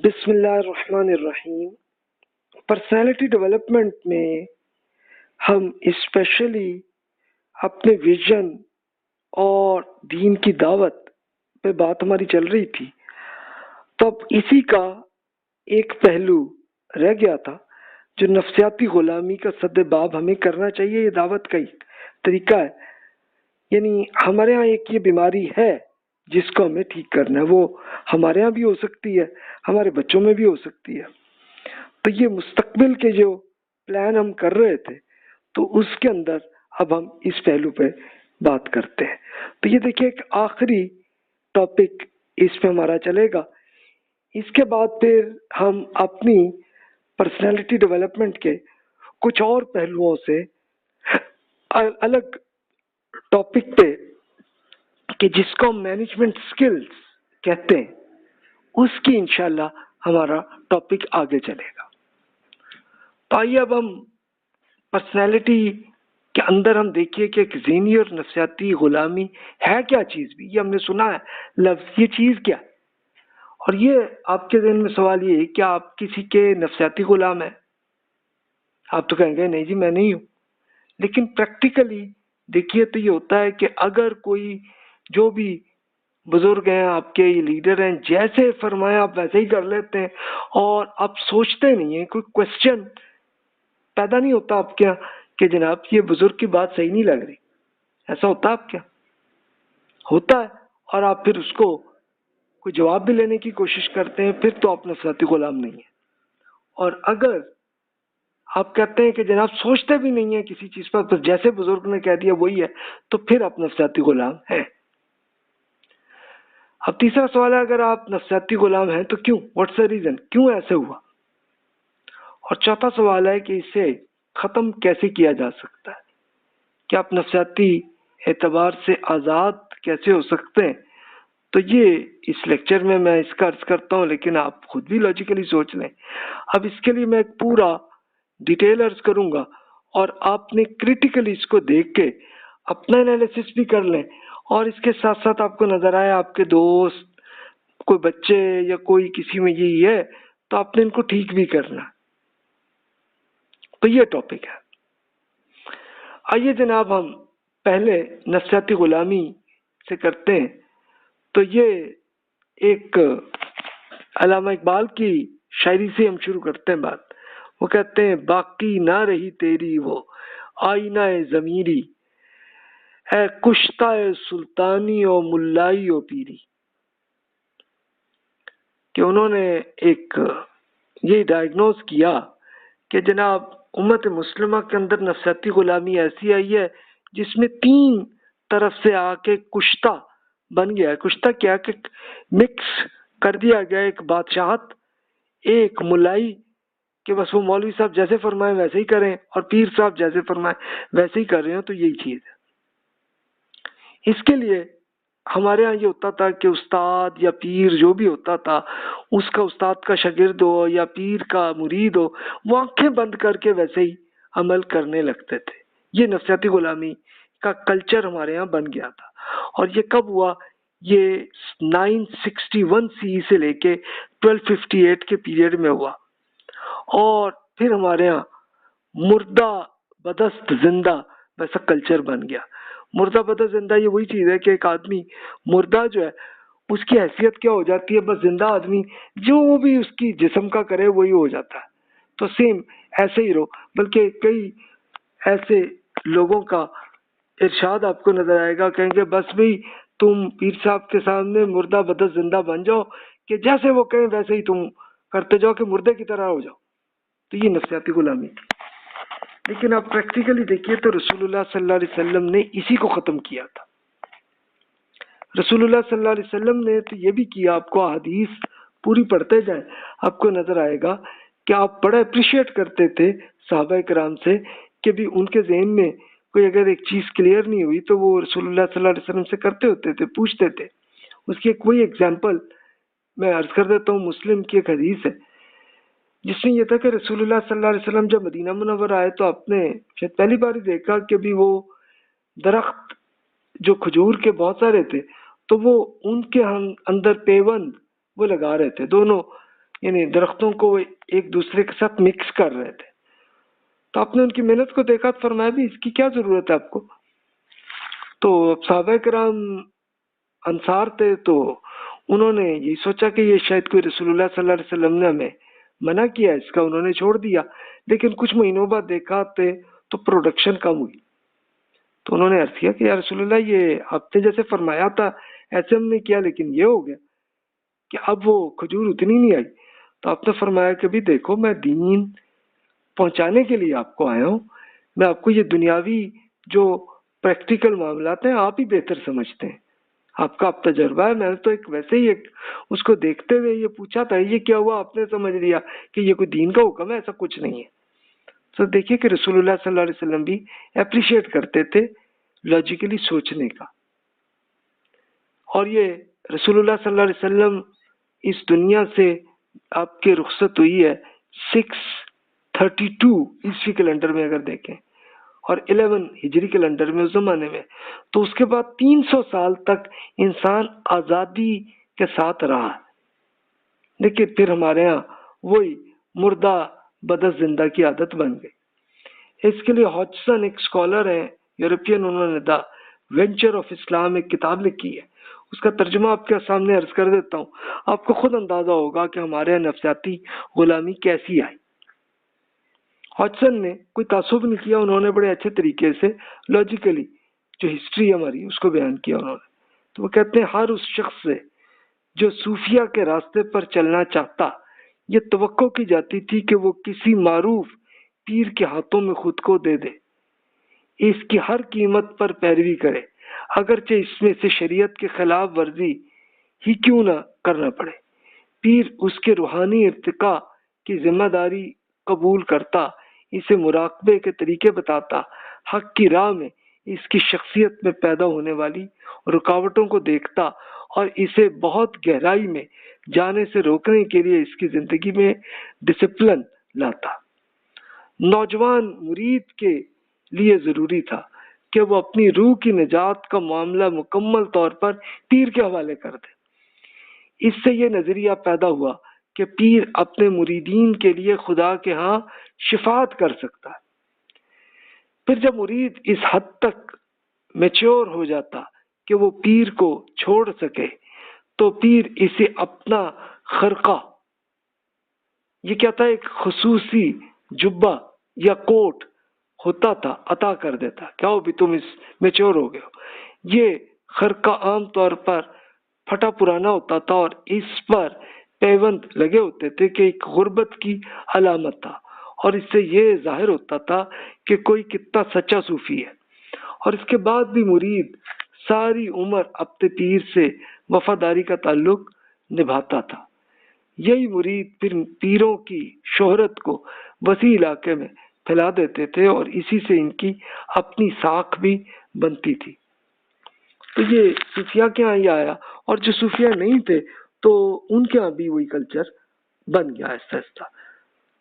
بسم اللہ الرحمن الرحیم۔ پرسنالٹی ڈیولپمنٹ میں ہم اسپیشلی اپنے ویژن اور دین کی دعوت پہ بات ہماری چل رہی تھی، تو اب اسی کا ایک پہلو رہ گیا تھا جو نفسیاتی غلامی کا سد باب ہمیں کرنا چاہیے۔ یہ دعوت کا ہی طریقہ ہے، یعنی ہمارے ہاں ایک یہ بیماری ہے جس کو ہمیں ٹھیک کرنا ہے۔ وہ ہمارے ہاں بھی ہو سکتی ہے، ہمارے بچوں میں بھی ہو سکتی ہے۔ تو یہ مستقبل کے جو پلان ہم کر رہے تھے تو اس کے اندر اب ہم اس پہلو پہ بات کرتے ہیں۔ تو یہ دیکھیے ایک آخری ٹاپک اس پہ ہمارا چلے گا۔ اس کے بعد پھر ہم اپنی پرسنالٹی ڈیولپمنٹ کے کچھ اور پہلوؤں سے الگ ٹاپک پہ کہ جس کو ہم مینجمنٹ سکلز کہتے ہیں، اس کی انشاءاللہ ہمارا ٹاپک آگے چلے گا۔ تو آئیے اب ہم پرسنالٹی کے اندر ہم دیکھیے کہ ایک ذہنی اور نفسیاتی غلامی ہے کیا چیز بھی۔ یہ ہم نے سنا ہے لفظ، یہ چیز کیا ہے؟ اور یہ آپ کے ذہن میں سوال یہ ہے کہ آپ کسی کے نفسیاتی غلام ہیں؟ آپ تو کہیں گے نہیں جی میں نہیں ہوں، لیکن پریکٹیکلی دیکھیے تو یہ ہوتا ہے کہ اگر کوئی جو بھی بزرگ ہیں آپ کے، یہ لیڈر ہیں، جیسے فرمایا آپ ویسے ہی کر لیتے ہیں اور آپ سوچتے نہیں ہیں، کوئی کوشچن پیدا نہیں ہوتا آپ کے یہاں کہ جناب یہ بزرگ کی بات صحیح نہیں لگ رہی، ایسا ہوتا ہے آپ کیا؟ ہوتا ہے، اور آپ پھر اس کو کوئی جواب بھی لینے کی کوشش کرتے ہیں، پھر تو آپ نفسیاتی غلام نہیں ہیں۔ اور اگر آپ کہتے ہیں کہ جناب سوچتے بھی نہیں ہیں کسی چیز پر، تو جیسے بزرگ نے کہہ دیا وہی ہے، تو پھر آپ نفسیاتی غلام ہیں۔ اب تیسرا سوال ہے، اگر آپ نفسیاتی غلام ہیں تو کیوں؟ What's the reason? کیوں ایسے ہوا؟ اور چوتھا سوال ہے کہ اسے ختم کیسے کیا جا سکتا ہے؟ کہ آپ نفسیاتی اعتبار سے آزاد کیسے ہو سکتے ہیں؟ تو یہ اس لیکچر میں اس کا عرض کرتا ہوں، لیکن آپ خود بھی لاجیکلی سوچ لیں۔ اب اس کے لیے میں ایک پورا ڈیٹیل عرض کروں گا، اور آپ نے کریٹیکلی اس کو دیکھ کے اپنا انالیسس بھی کر لیں، اور اس کے ساتھ ساتھ آپ کو نظر آئے آپ کے دوست، کوئی بچے یا کوئی کسی میں یہی ہے، تو آپ نے ان کو ٹھیک بھی کرنا۔ تو یہ ٹاپک ہے۔ آئیے جناب ہم پہلے نفسیاتی غلامی سے کرتے ہیں۔ تو یہ ایک علامہ اقبال کی شاعری سے ہم شروع کرتے ہیں بات۔ وہ کہتے ہیں باقی نہ رہی تیری وہ آئینہ ضمیری، اے کشتہ سلطانی و ملائی و پیری۔ کہ انہوں نے ایک یہ ڈائگنوز کیا کہ جناب امت مسلمہ کے اندر نفسیاتی غلامی ایسی آئی ہے جس میں تین طرف سے آ کے کشتہ بن گیا ہے۔ کشتہ کیا کہ مکس کر دیا گیا، ایک بادشاہت، ایک ملائی کہ بس وہ مولوی صاحب جیسے فرمائیں ویسے ہی کریں، اور پیر صاحب جیسے فرمائیں ویسے ہی کر رہے ہیں۔ تو یہی چیز ہے۔ اس کے لیے ہمارے ہاں یہ ہوتا تھا کہ استاد یا پیر جو بھی ہوتا تھا، اس کا استاد کا شاگرد ہو یا پیر کا مرید ہو، وہ آنکھیں بند کر کے ویسے ہی عمل کرنے لگتے تھے۔ یہ نفسیاتی غلامی کا کلچر ہمارے ہاں بن گیا تھا۔ اور یہ کب ہوا؟ یہ 961 سی سے لے کے 1258 کے پیریڈ میں ہوا، اور پھر ہمارے ہاں مردہ بدست زندہ ویسا کلچر بن گیا۔ مردہ بدست زندہ یہ وہی چیز ہے کہ ایک آدمی مردہ جو ہے اس کی حیثیت کیا ہو جاتی ہے؟ بس زندہ آدمی جو بھی اس کی جسم کا کرے وہی ہو جاتا ہے۔ تو سیم ایسے ہی رہو، بلکہ کئی ایسے لوگوں کا ارشاد آپ کو نظر آئے گا، کہیں گے بس بھی تم پیر صاحب کے سامنے مردہ بدست زندہ بن جاؤ کہ جیسے وہ کہیں ویسے ہی تم کرتے جاؤ کہ مردے کی طرح ہو جاؤ۔ تو یہ نفسیاتی غلامی تھی۔ لیکن آپ پریکٹیکلی دیکھیے تو رسول اللہ صلی اللہ علیہ وسلم نے اسی کو ختم کیا تھا۔ رسول اللہ صلی اللہ علیہ وسلم نے تو یہ بھی کیا، آپ کو حدیث پوری پڑھتے جائیں آپ کو نظر آئے گا کہ آپ بڑا اپریشیٹ کرتے تھے صحابہ کرام سے کہ بھی ان کے ذہن میں کوئی اگر ایک چیز کلیئر نہیں ہوئی تو وہ رسول اللہ صلی اللہ علیہ وسلم سے کرتے ہوتے تھے، پوچھتے تھے۔ اس کی ایک وہی ایگزامپل میں عرض کر دیتا ہوں، مسلم کی ایک حدیث ہے جس میں یہ تھا کہ رسول اللہ صلی اللہ علیہ وسلم جب مدینہ منورہ آئے تو آپ نے شاید پہلی بار ہی دیکھا کہ بھی وہ درخت جو کھجور کے بہت سارے تھے، تو وہ ان کے اندر پیوند وہ لگا رہے تھے، دونوں یعنی درختوں کو وہ ایک دوسرے کے ساتھ مکس کر رہے تھے. تو آپ نے ان کی محنت کو دیکھا، فرمایا بھی اس کی کیا ضرورت ہے آپ کو. تو صحابہ کرام انصار تھے، تو انہوں نے یہ سوچا کہ یہ شاید کوئی رسول اللہ صلی اللہ علیہ وسلم نے ہمیں منع کیا اس کا، انہوں نے چھوڑ دیا. لیکن کچھ مہینوں بعد دیکھا تو پروڈکشن کم ہوئی. تو انہوں نے عرض کیا کہ یا رسول اللہ، یہ آپ نے جیسے فرمایا تھا ایسے ہم نے کیا، لیکن یہ ہو گیا کہ اب وہ کھجور اتنی نہیں آئی. تو آپ نے فرمایا کہ بھی دیکھو، میں دین پہنچانے کے لیے آپ کو آیا ہوں، میں آپ کو یہ دنیاوی جو پریکٹیکل معاملات ہیں آپ ہی بہتر سمجھتے ہیں، آپ کا اب تجربہ ہے. میں نے تو ایک ویسے ہی ایک اس کو دیکھتے ہوئے یہ پوچھا تھا، یہ کیا ہوا، آپ نے سمجھ لیا کہ یہ کوئی دین کا حکم ہے، ایسا کچھ نہیں ہے. تو دیکھیے کہ رسول اللہ صلی اللہ علیہ وسلم بھی اپریشیٹ کرتے تھے لاجیکلی سوچنے کا. اور یہ رسول اللہ صلی اللہ علیہ وسلم اس دنیا سے آپ کے رخصت ہوئی ہے 632 عیسوی کیلنڈر میں اگر دیکھیں، اور 11 ہجری کیلنڈر میں اس زمانے میں. تو اس کے بعد 300 سال تک انسان آزادی کے ساتھ رہا، لیکن پھر ہمارے ہاں وہی مردہ بدس زندہ کی عادت بن گئی. اس کے لیے ہاجسن ایک اسکالر ہیں یورپین، انہوں نے دا وینچر آف اسلام ایک کتاب لکھی ہے. اس کا ترجمہ آپ کے سامنے عرض کر دیتا ہوں، آپ کو خود اندازہ ہوگا کہ ہمارے یہاں نفسیاتی غلامی کیسی آئی. ہاجسن نے کوئی تعصب نہیں کیا، انہوں نے بڑے اچھے طریقے سے لاجیکلی جو ہسٹری ہماری اس کو بیان کیا انہوں نے. تو وہ کہتے ہیں ہر اس شخص سے جو صوفیہ کے راستے پر چلنا چاہتا، یہ توقع کی جاتی تھی کہ وہ کسی معروف پیر کے ہاتھوں میں خود کو دے دے، اس کی ہر قیمت پر پیروی کرے، اگرچہ اس میں سے شریعت کے خلاف ورزی ہی کیوں نہ کرنا پڑے. پیر اس کے روحانی ارتقاء کی ذمہ داری قبول کرتا، اسے مراقبے کے طریقے بتاتا، حق کی راہ میں اس کی شخصیت میں پیدا ہونے والی رکاوٹوں کو دیکھتا اور اسے بہت گہرائی میں جانے سے روکنے کے لیے اس کی زندگی میں ڈسپلن لاتا. نوجوان مرید کے لیے ضروری تھا کہ وہ اپنی روح کی نجات کا معاملہ مکمل طور پر پیر کے حوالے کر دے. اس سے یہ نظریہ پیدا ہوا کہ پیر اپنے مریدین کے لیے خدا کے ہاں شفاعت کر سکتا ہے. پھر جب مرید اس حد تک میچور ہو جاتا کہ وہ پیر کو چھوڑ سکے تو پیر اسے اپنا خرقہ، یہ کیا تھا، ایک خصوصی جبہ یا کوٹ ہوتا تھا، عطا کر دیتا. کیا ہو بھی تم اس میچور ہو گئے ہو. یہ خرقہ عام طور پر پھٹا پرانا ہوتا تھا اور اس پر پیوند لگے ہوتے تھے کہ ایک غربت کی علامت تھا، اور اس سے یہ ظاہر ہوتا تھا کہ کوئی کتنا سچا صوفی ہے. اور اس کے بعد بھی مرید ساری عمر اپنے پیر سے وفاداری کا تعلق نبھاتا تھا. یہی مرید پھر پیروں کی شہرت کو وسیع علاقے میں پھیلا دیتے تھے اور اسی سے ان کی اپنی ساکھ بھی بنتی تھی. تو یہ صوفیہ کے ہاں یہ آیا، اور جو صوفیہ نہیں تھے تو ان کے ہاں بھی وہی کلچر بن گیا ایسا ایسا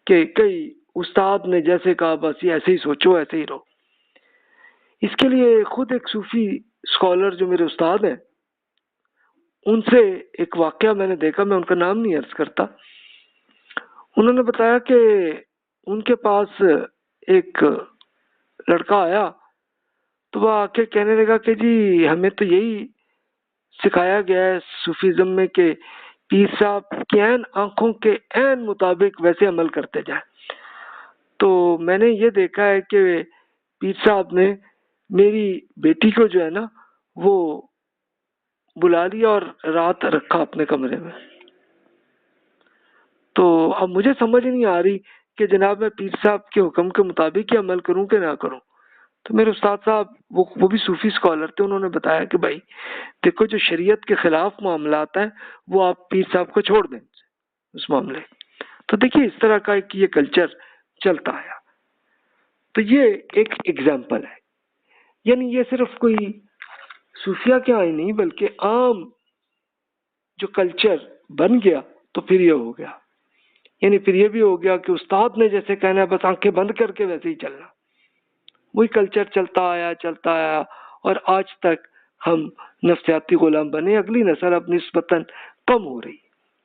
کہ کئی استاد نے جیسے کہا بس یہ ایسے ہی سوچو ایسے ہی رہو. اس کے لیے خود ایک صوفی اسکالر جو میرے استاد ہیں، ان سے ایک واقعہ میں نے دیکھا، میں ان کا نام نہیں عرض کرتا. انہوں نے بتایا کہ ان کے پاس ایک لڑکا آیا تو وہ آ کے کہنے لگا کہ جی ہمیں تو یہی سکھایا گیا ہے صوفیزم میں کہ پیر صاحب کی عین آنکھوں کے عین مطابق ویسے عمل کرتے جائیں. تو میں نے یہ دیکھا ہے کہ پیر صاحب نے میری بیٹی کو جو ہے نا وہ بلا لیا اور رات رکھا اپنے کمرے میں. تو اب مجھے سمجھ نہیں آ رہی کہ جناب میں پیر صاحب کے حکم کے مطابق ہی عمل کروں کہ نہ کروں. تو میرے استاد صاحب وہ بھی صوفی اسکالر تھے، انہوں نے بتایا کہ بھائی دیکھو جو شریعت کے خلاف معاملات ہیں وہ آپ پیر صاحب کو چھوڑ دیں اس معاملے. تو دیکھیے اس طرح کا ایک یہ کلچر چلتا آیا. تو یہ ایک ایگزامپل ہے، یعنی یہ صرف کوئی صوفیہ کے آئی نہیں بلکہ عام جو کلچر بن گیا تو پھر یہ ہو گیا. یعنی پھر یہ بھی ہو گیا کہ استاد نے جیسے کہنا ہے بس آنکھیں بند کر کے ویسے ہی چلنا. وہی کلچر چلتا آیا اور آج تک ہم نفسیاتی غلام بنے. اگلی نسل اب نسبتاً کم ہو رہی.